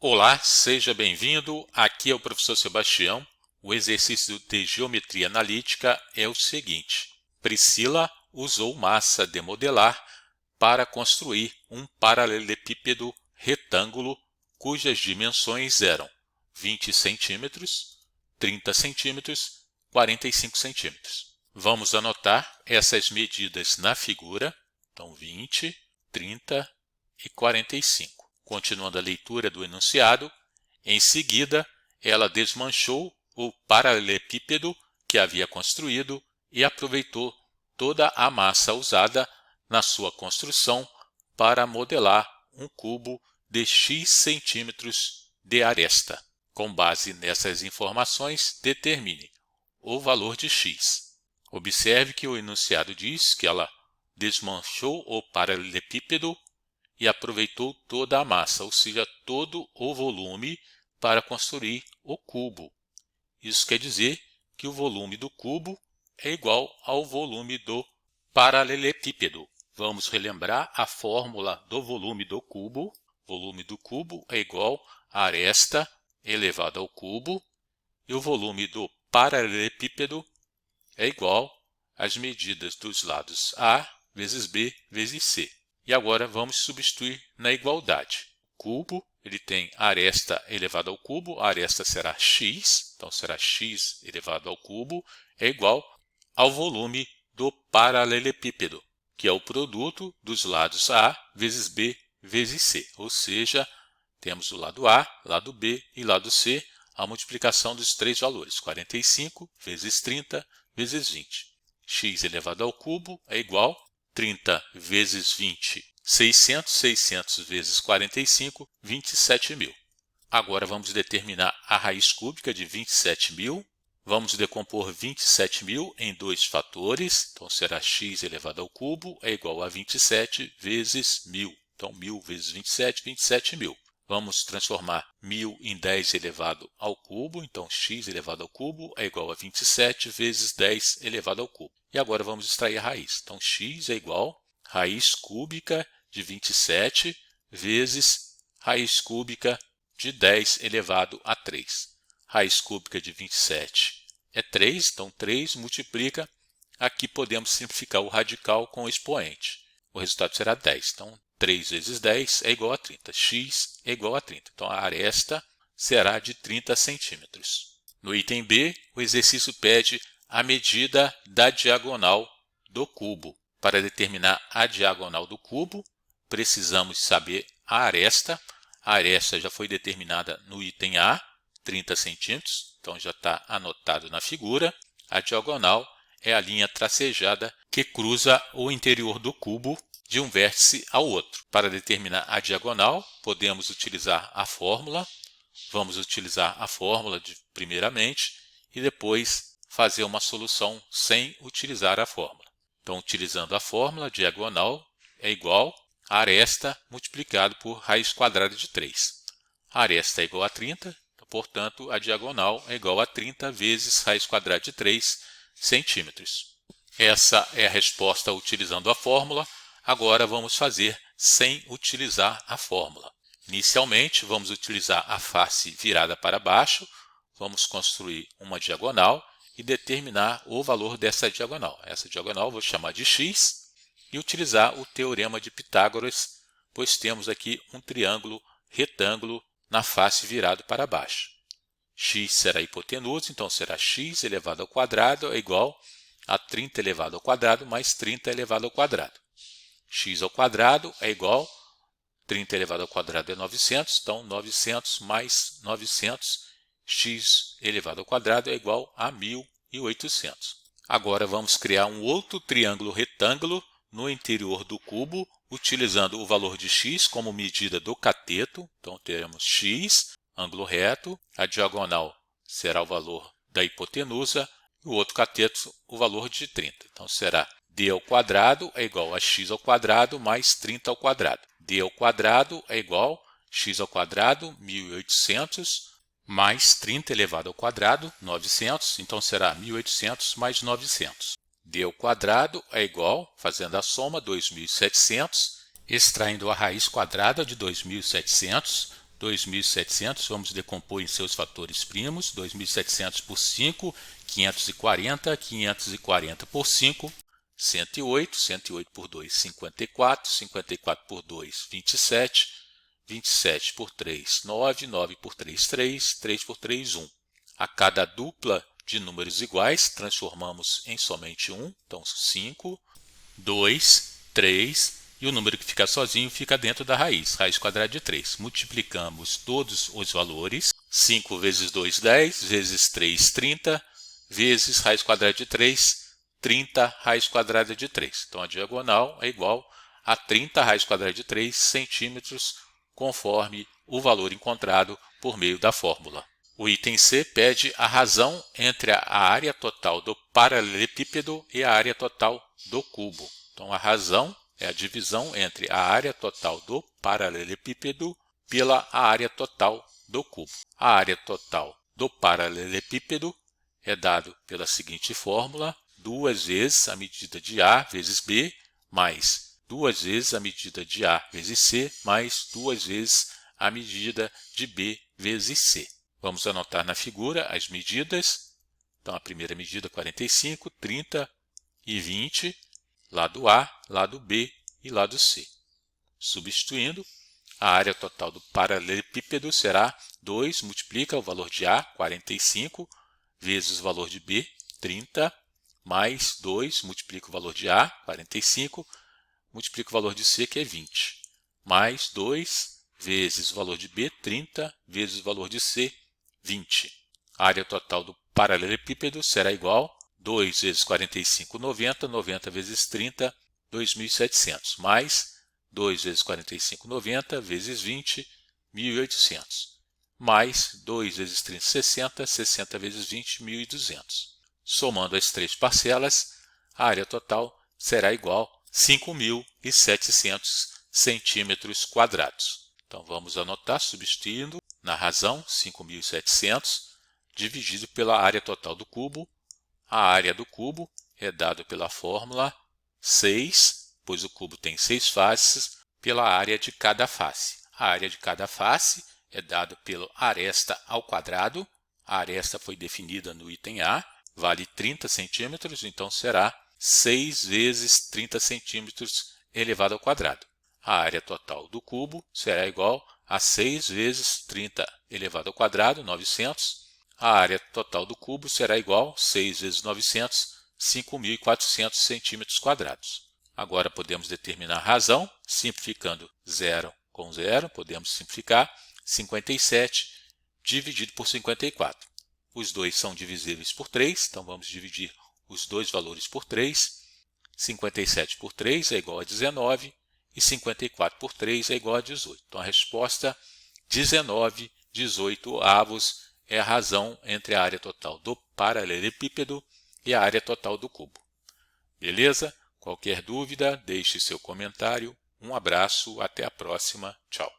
Olá, seja bem-vindo. Aqui é o professor Sebastião. O exercício de geometria analítica é o seguinte. Priscila usou massa de modelar para construir um paralelepípedo retângulo cujas dimensões eram 20 centímetros, 30 centímetros, 45 centímetros. Vamos anotar essas medidas na figura. Então, 20, 30 e 45. Continuando a leitura do enunciado, em seguida, ela desmanchou o paralelepípedo que havia construído e aproveitou toda a massa usada na sua construção para modelar um cubo de x centímetros de aresta. Com base nessas informações, determine o valor de x. Observe que o enunciado diz que ela desmanchou o paralelepípedo e aproveitou toda a massa, ou seja, todo o volume para construir o cubo. Isso quer dizer que o volume do cubo é igual ao volume do paralelepípedo. Vamos relembrar a fórmula do volume do cubo. O volume do cubo é igual a aresta elevado ao cubo, e o volume do paralelepípedo é igual às medidas dos lados A vezes B vezes C. E agora vamos substituir na igualdade. O cubo ele tem aresta elevado ao cubo, a aresta será x, então será x elevado ao cubo, é igual ao volume do paralelepípedo, que é o produto dos lados A vezes B vezes C. Ou seja, temos o lado A, lado B e lado C, a multiplicação dos três valores, 45 vezes 30 vezes 20. X elevado ao cubo é igual a 30 vezes 20, 600, 600 vezes 45, 27.000. Agora vamos determinar a raiz cúbica de 27.000. Vamos decompor 27.000 em dois fatores. Então será x elevado ao cubo é igual a 27 vezes 1.000. Então 1.000 vezes 27, 27.000. Vamos transformar 1.000 em 10 elevado ao cubo. Então x elevado ao cubo é igual a 27 vezes 10 elevado ao cubo. E agora vamos extrair a raiz. Então x é igual a raiz cúbica de 27 vezes raiz cúbica de 10 elevado a 3. Raiz cúbica de 27 é 3, então 3 multiplica. Aqui podemos simplificar o radical com o expoente. O resultado será 10. Então 3 vezes 10 é igual a 30. X é igual a 30. Então a aresta será de 30 centímetros. No item B, o exercício pede a medida da diagonal do cubo. Para determinar a diagonal do cubo, precisamos saber a aresta. A aresta já foi determinada no item A, 30 centímetros, então já está anotado na figura. A diagonal é a linha tracejada que cruza o interior do cubo de um vértice ao outro. Para determinar a diagonal, podemos utilizar a fórmula. Vamos utilizar a fórmula primeiramente e depois fazer uma solução sem utilizar a fórmula. Então, utilizando a fórmula, diagonal é igual a aresta multiplicado por raiz quadrada de 3. A aresta é igual a 30, então, portanto, a diagonal é igual a 30 vezes raiz quadrada de 3 centímetros. Essa é a resposta utilizando a fórmula. Agora vamos fazer sem utilizar a fórmula. Inicialmente, vamos utilizar a face virada para baixo. Vamos construir uma diagonal e determinar o valor dessa diagonal. Essa diagonal vou chamar de x e utilizar o teorema de Pitágoras, pois temos aqui um triângulo retângulo na face virado para baixo. X será a hipotenusa, então será x elevado ao quadrado é igual a 30 elevado ao quadrado mais 30 elevado ao quadrado. X ao quadrado é igual a 30 elevado ao quadrado é 900, então 900 mais 900, x elevado ao quadrado é igual a 1.800. Agora vamos criar um outro triângulo retângulo no interior do cubo, utilizando o valor de x como medida do cateto. Então teremos x, ângulo reto, a diagonal será o valor da hipotenusa e o outro cateto o valor de 30. Então será d ao quadrado é igual a x ao quadrado mais 30 ao quadrado. d ao quadrado é igual a x ao quadrado, 1.800, mais 30 elevado ao quadrado, 900. Então será 1.800 mais 900. d ao quadrado é igual, fazendo a soma, 2.700. Extraindo a raiz quadrada de 2.700, 2.700, vamos decompor em seus fatores primos. 2.700 por 5, 540. 540 por 5, 108. 108 por 2, 54. 54 por 2, 27. 27 por 3, 9. 9 por 3, 3. 3 por 3, 1. A cada dupla de números iguais, transformamos em somente um. Então, 5, 2, 3. E o número que fica sozinho fica dentro da raiz. Raiz quadrada de 3. Multiplicamos todos os valores. 5 vezes 2, 10. Vezes 3, 30. Vezes raiz quadrada de 3, 30 raiz quadrada de 3. Então, a diagonal é igual a 30 raiz quadrada de 3 centímetros, conforme o valor encontrado por meio da fórmula. O item C pede a razão entre a área total do paralelepípedo e a área total do cubo. Então, a razão é a divisão entre a área total do paralelepípedo pela área total do cubo. A área total do paralelepípedo é dado pela seguinte fórmula: 2 vezes a medida de A vezes B, mais 2 vezes a medida de A vezes C, mais 2 vezes a medida de B vezes C. Vamos anotar na figura as medidas. Então, a primeira medida 45, 30 e 20. Lado A, lado B e lado C. Substituindo, a área total do paralelepípedo será 2, multiplica o valor de A, 45, vezes o valor de B, 30, mais 2, multiplica o valor de A, 45, multiplica o valor de C, que é 20, mais 2, vezes o valor de B, 30, vezes o valor de C, 20. A área total do paralelepípedo será igual a 2 vezes 45, 90, 90 vezes 30, 2.700, mais 2 vezes 45, 90, vezes 20, 1.800, mais 2 vezes 30, 60, 60 vezes 20, 1.200. Somando as três parcelas, a área total será igual a 5.700 centímetros quadrados. Então, vamos anotar, substituindo na razão 5.700, dividido pela área total do cubo. A área do cubo é dada pela fórmula 6, pois o cubo tem 6 faces, pela área de cada face. A área de cada face é dada pela aresta ao quadrado. A aresta foi definida no item A, vale 30 centímetros, então será 6 vezes 30 centímetros elevado ao quadrado. A área total do cubo será igual a 6 vezes 30 elevado ao quadrado, 900. A área total do cubo será igual a 6 vezes 900, 5.400 centímetros quadrados. Agora podemos determinar a razão, simplificando 0 com 0, podemos simplificar 57 dividido por 54. Os dois são divisíveis por 3, então vamos dividir os dois valores por 3. 57 por 3 é igual a 19 e 54 por 3 é igual a 18. Então, a resposta 19/18 é a razão entre a área total do paralelepípedo e a área total do cubo. Beleza? Qualquer dúvida, deixe seu comentário. Um abraço, até a próxima. Tchau.